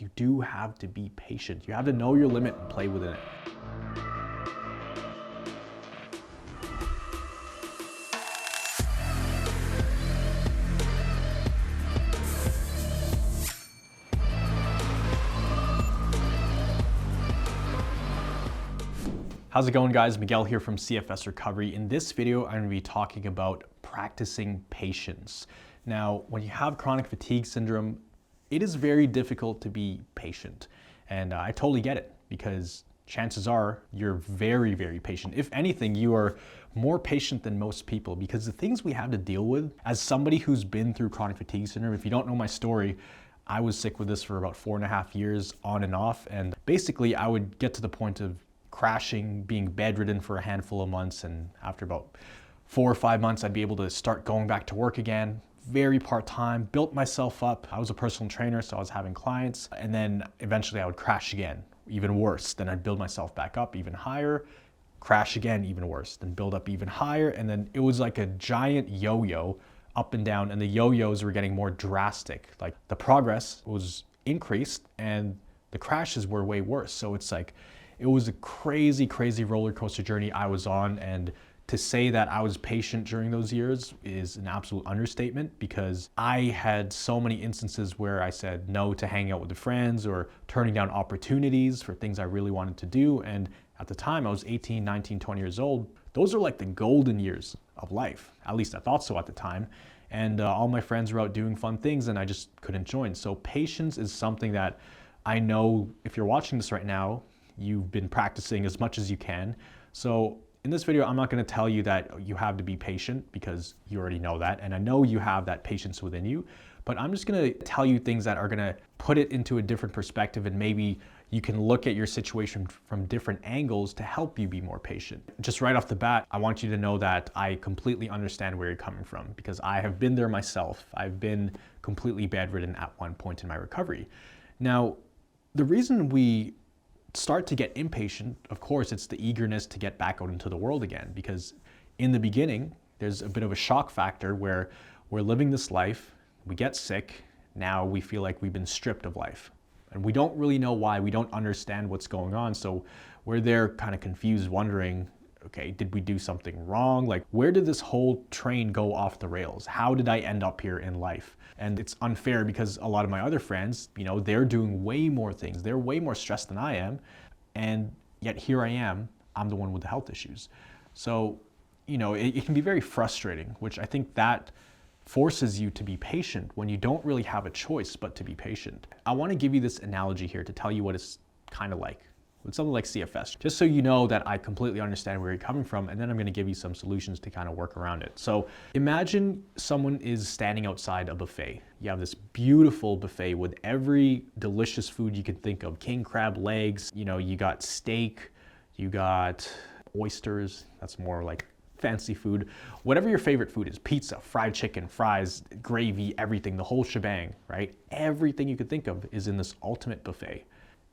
You do have to be patient. You have to know your limit and play within it. How's it going, guys? Miguel here from CFS Recovery. In this video, I'm going to be talking about practicing patience. Now, when you have chronic fatigue syndrome, it is very difficult to be patient. And I totally get it, because chances are you're very, very patient. If anything, you are more patient than most people, because the things we have to deal with, as somebody who's been through chronic fatigue syndrome, if you don't know my story, I was sick with this for about 4.5 years on and off. And basically I would get to the point of crashing, being bedridden for a handful of months. And after about 4 or 5 months, I'd be able to start going back to work again. Very part-time, built myself up. I was a personal trainer, so I was having clients. And then eventually I would crash again, even worse. Then I'd build myself back up even higher, crash again, even worse, then build up even higher. And then it was like a giant yo-yo up and down, and the yo-yos were getting more drastic. Like the progress was increased and the crashes were way worse. So it's like, it was a crazy, crazy roller coaster journey I was on. And to say that I was patient during those years is an absolute understatement, because I had so many instances where I said no to hanging out with the friends or turning down opportunities for things I really wanted to do. And at the time I was 18, 19, 20 years old. Those are like the golden years of life. At least I thought so at the time. And all my friends were out doing fun things and I just couldn't join. So patience is something that I know if you're watching this right now, you've been practicing as much as you can. So in this video, I'm not going to tell you that you have to be patient, because you already know that. And I know you have that patience within you, but I'm just going to tell you things that are going to put it into a different perspective, and maybe you can look at your situation from different angles to help you be more patient. Just right off the bat, I want you to know that I completely understand where you're coming from, because I have been there myself. I've been completely bedridden at one point in my recovery. Now, the reason we start to get impatient, of course, it's the eagerness to get back out into the world again, because in the beginning, there's a bit of a shock factor where we're living this life, we get sick, now we feel like we've been stripped of life. And we don't really know why, we don't understand what's going on. So we're there kind of confused, wondering, okay, did we do something wrong? Like, where did this whole train go off the rails? How did I end up here in life? And it's unfair, because a lot of my other friends, you know, they're doing way more things. They're way more stressed than I am. And yet here I am, I'm the one with the health issues. So, you know, it can be very frustrating, which I think that forces you to be patient when you don't really have a choice but to be patient. I want to give you this analogy here to tell you what it's kind of like with something like CFS, just so you know that I completely understand where you're coming from, and then I'm going to give you some solutions to kind of work around it. So imagine someone is standing outside a buffet. You have this beautiful buffet with every delicious food you can think of. King crab legs, you know, you got steak, you got oysters, that's more like fancy food. Whatever your favorite food is, pizza, fried chicken, fries, gravy, everything, the whole shebang, right? Everything you could think of is in this ultimate buffet.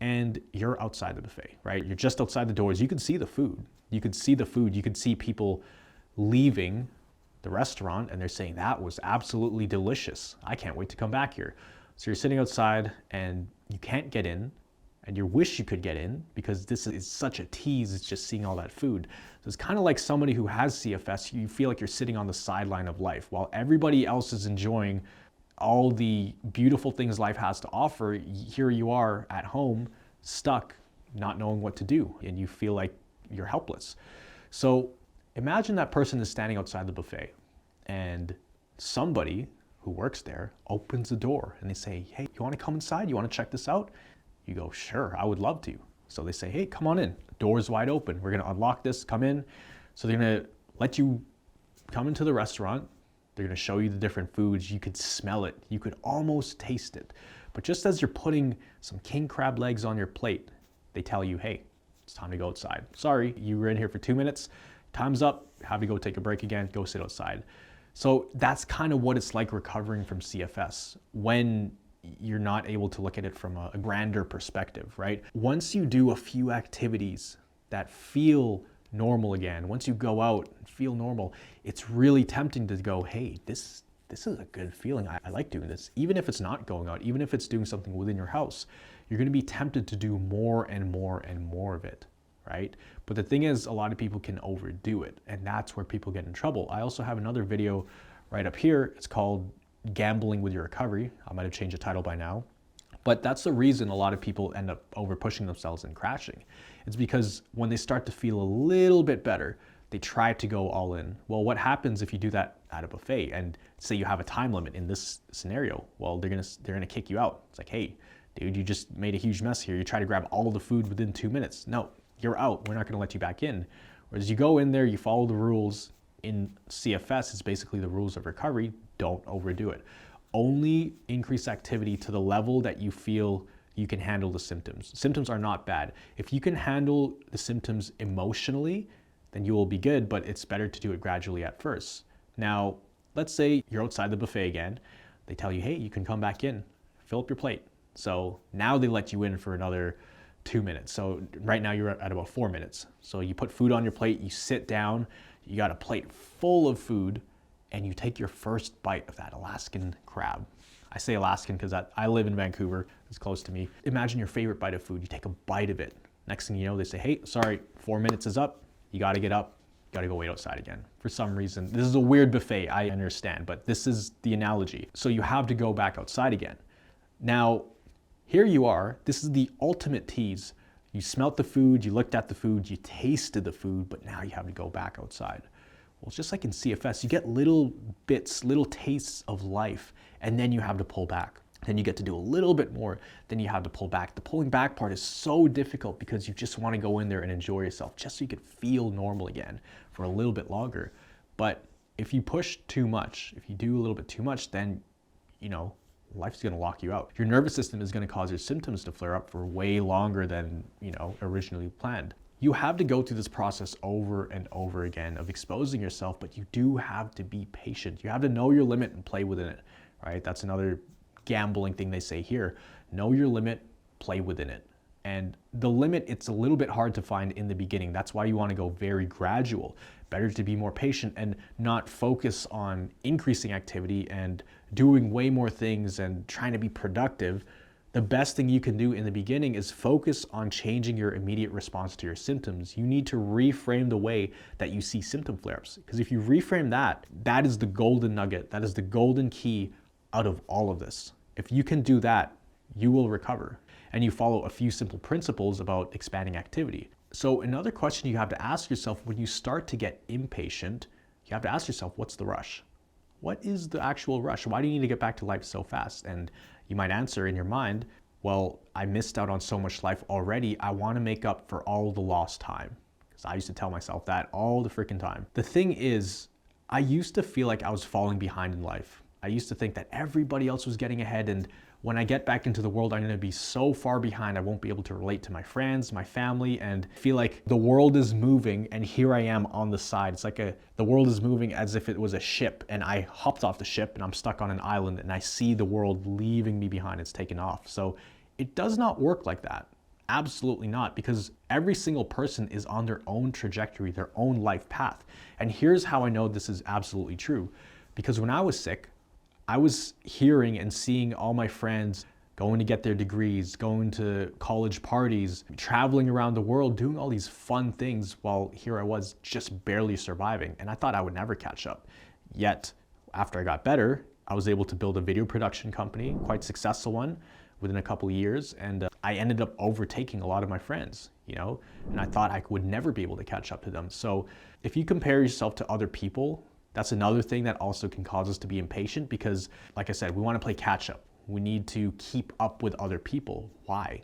And you're outside the buffet, right? You're just outside the doors. You can see the food. You could see the food. You could see people leaving the restaurant and they're saying, that was absolutely delicious. I can't wait to come back here. So you're sitting outside and you can't get in, and you wish you could get in, because this is such a tease. It's just seeing all that food. So it's kind of like somebody who has CFS. You feel like you're sitting on the sideline of life while everybody else is enjoying all the beautiful things life has to offer. Here you are at home, stuck, not knowing what to do, and you feel like you're helpless. So imagine that person is standing outside the buffet, and somebody who works there opens the door and they say, hey, you want to come inside? You want to check this out? You go, sure, I would love to. So they say, hey, come on in. The door's wide open. We're going to unlock this, come in. So they're going to let you come into the restaurant. They're going to show you the different foods. You could smell it. You could almost taste it. But just as you're putting some king crab legs on your plate, they tell you, hey, it's time to go outside. Sorry, you were in here for 2 minutes. Time's up. Have to go take a break again. Go sit outside. So that's kind of what it's like recovering from CFS when you're not able to look at it from a grander perspective, right? Once you do a few activities that feel normal again, once you go out and feel normal, it's really tempting to go, hey, this is a good feeling. I like doing this. Even if it's not going out, even if it's doing something within your house, you're going to be tempted to do more and more and more of it, right? But the thing is, a lot of people can overdo it, and that's where people get in trouble. I also have another video right up here. It's called Gambling with Your Recovery. I might have changed the title by now. But that's the reason a lot of people end up over pushing themselves and crashing. It's because when they start to feel a little bit better, they try to go all in. Well, what happens if you do that at a buffet and say you have a time limit in this scenario? Well, they're gonna kick you out. It's like, hey, dude, you just made a huge mess here. You try to grab all of the food within 2 minutes. No, you're out. We're not gonna let you back in. Whereas you go in there, you follow the rules. In CFS, it's basically the rules of recovery. Don't overdo it. Only increase activity to the level that you feel you can handle the symptoms. Symptoms are not bad. If you can handle the symptoms emotionally, then you will be good, but it's better to do it gradually at first. Now, let's say you're outside the buffet again. They tell you, hey, you can come back in, fill up your plate. So now they let you in for another 2 minutes. So right now you're at about 4 minutes. So you put food on your plate, you sit down, you got a plate full of food, and you take your first bite of that Alaskan crab. I say Alaskan because I live in Vancouver, it's close to me. Imagine your favorite bite of food, you take a bite of it. Next thing you know, they say, hey, sorry, 4 minutes is up. You gotta get up, you gotta go wait outside again. For some reason, this is a weird buffet, I understand, but this is the analogy. So you have to go back outside again. Now, here you are, this is the ultimate tease. You smelt the food, you looked at the food, you tasted the food, but now you have to go back outside. Well, it's just like in CFS, you get little bits, little tastes of life, and then you have to pull back. Then you get to do a little bit more, then you have to pull back. The pulling back part is so difficult because you just want to go in there and enjoy yourself, just so you could feel normal again for a little bit longer. But if you push too much, if you do a little bit too much, then, life's going to lock you out. Your nervous system is going to cause your symptoms to flare up for way longer than, originally planned. You have to go through this process over and over again of exposing yourself, but you do have to be patient. You have to know your limit and play within it, right? That's another gambling thing they say here. Know your limit, play within it. And the limit, it's a little bit hard to find in the beginning. That's why you want to go very gradual. Better to be more patient and not focus on increasing activity and doing way more things and trying to be productive. The best thing you can do in the beginning is focus on changing your immediate response to your symptoms. You need to reframe the way that you see symptom flare-ups. Because if you reframe that, that is the golden nugget. That is the golden key out of all of this. If you can do that, you will recover. And you follow a few simple principles about expanding activity. So another question you have to ask yourself when you start to get impatient, you have to ask yourself, what's the rush? What is the actual rush? Why do you need to get back to life so fast? And you might answer in your mind, well, I missed out on so much life already. I want to make up for all the lost time. Because I used to tell myself that all the freaking time. The thing is, I used to feel like I was falling behind in life. I used to think that everybody else was getting ahead, and when I get back into the world, I'm going to be so far behind, I won't be able to relate to my friends, my family, and feel like the world is moving and here I am on the side. It's like the world is moving as if it was a ship, and I hopped off the ship and I'm stuck on an island and I see the world leaving me behind. It's taken off. So it does not work like that. Absolutely not, because every single person is on their own trajectory, their own life path. And here's how I know this is absolutely true. Because when I was sick, I was hearing and seeing all my friends going to get their degrees, going to college parties, traveling around the world, doing all these fun things while here I was just barely surviving. And I thought I would never catch up. Yet, after I got better, I was able to build a video production company, quite successful one, within a couple of years. And I ended up overtaking a lot of my friends, and I thought I would never be able to catch up to them. So if you compare yourself to other people, that's another thing that also can cause us to be impatient because, like I said, we want to play catch up. We need to keep up with other people. Why?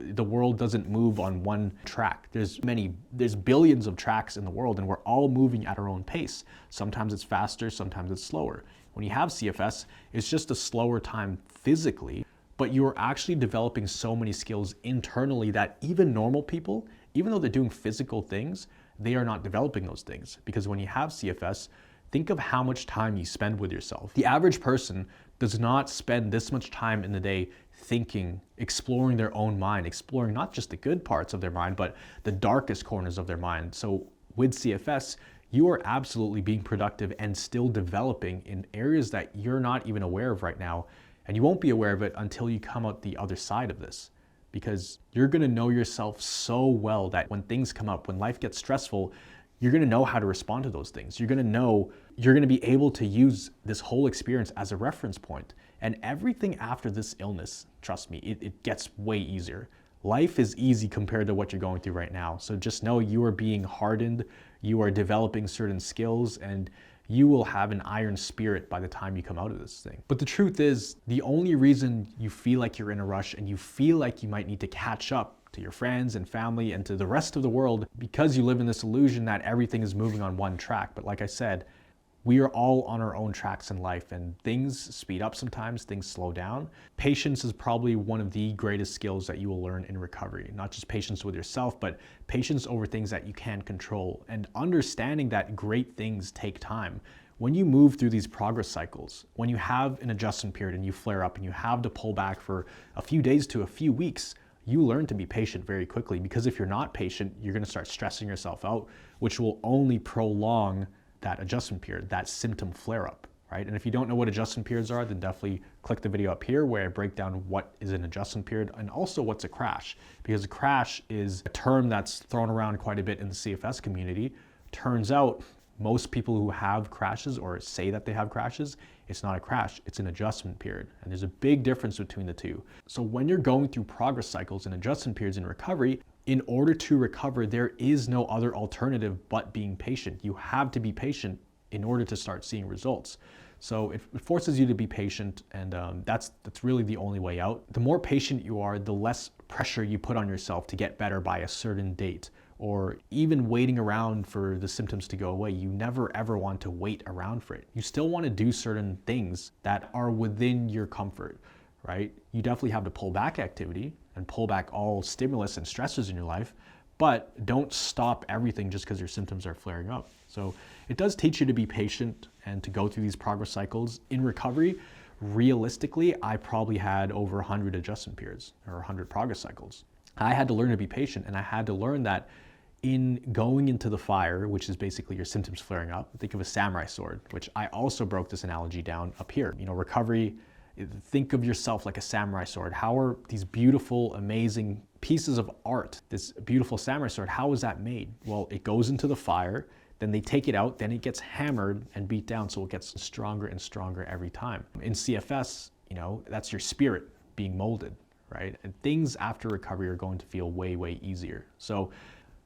The world doesn't move on one track. There's billions of tracks in the world, and we're all moving at our own pace. Sometimes it's faster, sometimes it's slower. When you have CFS, it's just a slower time physically, but you're actually developing so many skills internally that even normal people, even though they're doing physical things, they are not developing those things. Because when you have CFS, think of how much time you spend with yourself. The average person does not spend this much time in the day thinking, exploring their own mind, exploring not just the good parts of their mind, but the darkest corners of their mind. So with CFS, you are absolutely being productive and still developing in areas that you're not even aware of right now. And you won't be aware of it until you come out the other side of this. because you're gonna know yourself so well that when things come up, when life gets stressful, you're gonna know how to respond to those things. You're gonna be able to use this whole experience as a reference point. And everything after this illness, trust me, it gets way easier. Life is easy compared to what you're going through right now. So just know you are being hardened, you are developing certain skills, and you will have an iron spirit by the time you come out of this thing. But the truth is, the only reason you feel like you're in a rush and you feel like you might need to catch up to your friends and family and to the rest of the world, because you live in this illusion that everything is moving on one track. But like I said, we are all on our own tracks in life, and things speed up sometimes, things slow down. Patience is probably one of the greatest skills that you will learn in recovery. Not just patience with yourself, but patience over things that you can control, and understanding that great things take time. When you move through these progress cycles, when you have an adjustment period and you flare up and you have to pull back for a few days to a few weeks, you learn to be patient very quickly, because if you're not patient, you're going to start stressing yourself out, which will only prolong that adjustment period, that symptom flare up, right? And if you don't know what adjustment periods are, then definitely click the video up here where I break down what is an adjustment period and also what's a crash, because a crash is a term that's thrown around quite a bit in the CFS community. Turns out most people who have crashes or say that they have crashes, it's not a crash, it's an adjustment period. And there's a big difference between the two. So when you're going through progress cycles and adjustment periods in recovery, in order to recover, there is no other alternative but being patient. You have to be patient in order to start seeing results. So it forces you to be patient, and that's really the only way out. The more patient you are, the less pressure you put on yourself to get better by a certain date, or even waiting around for the symptoms to go away. You never ever want to wait around for it. You still want to do certain things that are within your comfort, right? You definitely have to pull back activity and pull back all stimulus and stressors in your life, but don't stop everything just because your symptoms are flaring up. So it does teach you to be patient and to go through these progress cycles. In recovery, realistically, I probably had over 100 adjustment periods or 100 progress cycles. I had to learn to be patient, and I had to learn that in going into the fire, which is basically your symptoms flaring up, think of a samurai sword, which I also broke this analogy down up here. You know, recovery, think of yourself like a samurai sword. How are these beautiful, amazing pieces of art, this beautiful samurai sword, how is that made? Well, it goes into the fire, then they take it out, then it gets hammered and beat down, so it gets stronger and stronger every time. In CFS, you know, that's your spirit being molded, right? And things after recovery are going to feel way, way easier. So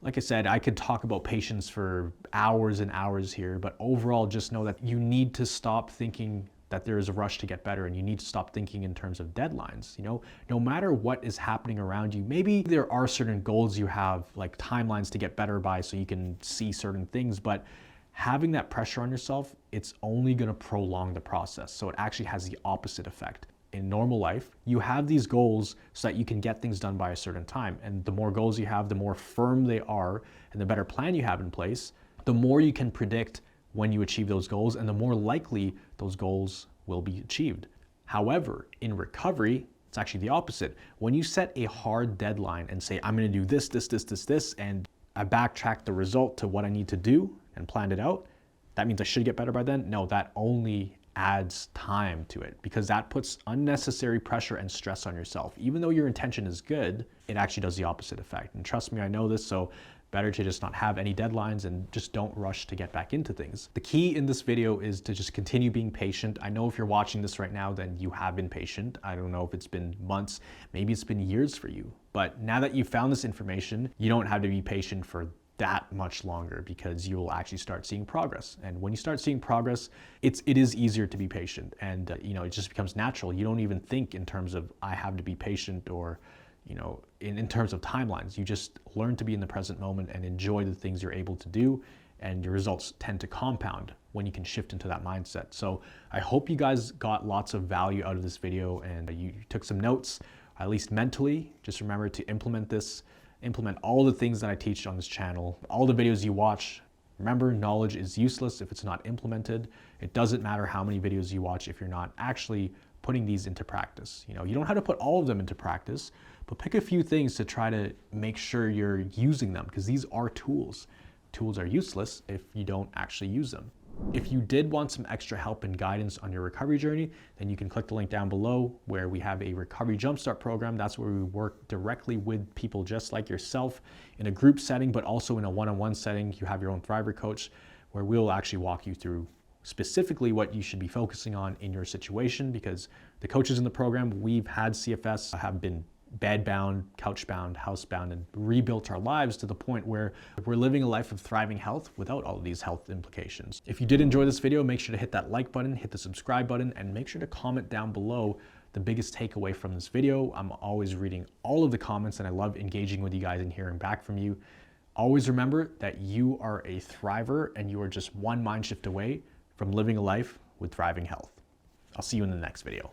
like I said, I could talk about patience for hours and hours here, but overall just know that you need to stop thinking that there is a rush to get better, and you need to stop thinking in terms of deadlines. You know, no matter what is happening around you, maybe there are certain goals you have, like timelines to get better by so you can see certain things, but having that pressure on yourself, it's only gonna prolong the process. So it actually has the opposite effect. In normal life, you have these goals so that you can get things done by a certain time. And the more goals you have, the more firm they are, and the better plan you have in place, the more you can predict when you achieve those goals, and the more likely those goals will be achieved. However, in recovery, it's actually the opposite. When you set a hard deadline and say, I'm gonna do this, and I backtrack the result to what I need to do and planned it out, that means I should get better by then? No, that only adds time to it, because that puts unnecessary pressure and stress on yourself. Even though your intention is good, it actually does the opposite effect. And trust me, I know this, so better to just not have any deadlines and just don't rush to get back into things. The key in this video is to just continue being patient. I know if you're watching this right now, then you have been patient. I don't know if it's been months, maybe it's been years for you. But now that you've found this information, you don't have to be patient for that much longer, because you will actually start seeing progress. And when you start seeing progress, it is easier to be patient, and you know, it just becomes natural. You don't even think in terms of I have to be patient, or you know, in terms of timelines. You just learn to be in the present moment and enjoy the things you're able to do, and your results tend to compound when you can shift into that mindset. So I hope you guys got lots of value out of this video, and you took some notes, at least mentally. Just remember to implement this. Implement all the things that I teach on this channel, all the videos you watch. Remember, knowledge is useless if it's not implemented. It doesn't matter how many videos you watch if you're not actually putting these into practice. You know, you don't have to put all of them into practice, but pick a few things to try to make sure you're using them, because these are tools. Tools are useless if you don't actually use them. If you did want some extra help and guidance on your recovery journey, then you can click the link down below where we have a recovery jumpstart program. That's where we work directly with people just like yourself in a group setting, but also in a one-on-one setting. You have your own Thriver coach where we'll actually walk you through specifically what you should be focusing on in your situation, because the coaches in the program, we've had CFS, have been bedbound, couchbound, housebound, and rebuilt our lives to the point where we're living a life of thriving health without all of these health implications. If you did enjoy this video, make sure to hit that like button, hit the subscribe button, and make sure to comment down below the biggest takeaway from this video. I'm always reading all of the comments and I love engaging with you guys and hearing back from you. Always remember that you are a thriver and you are just one mind shift away from living a life with thriving health. I'll see you in the next video.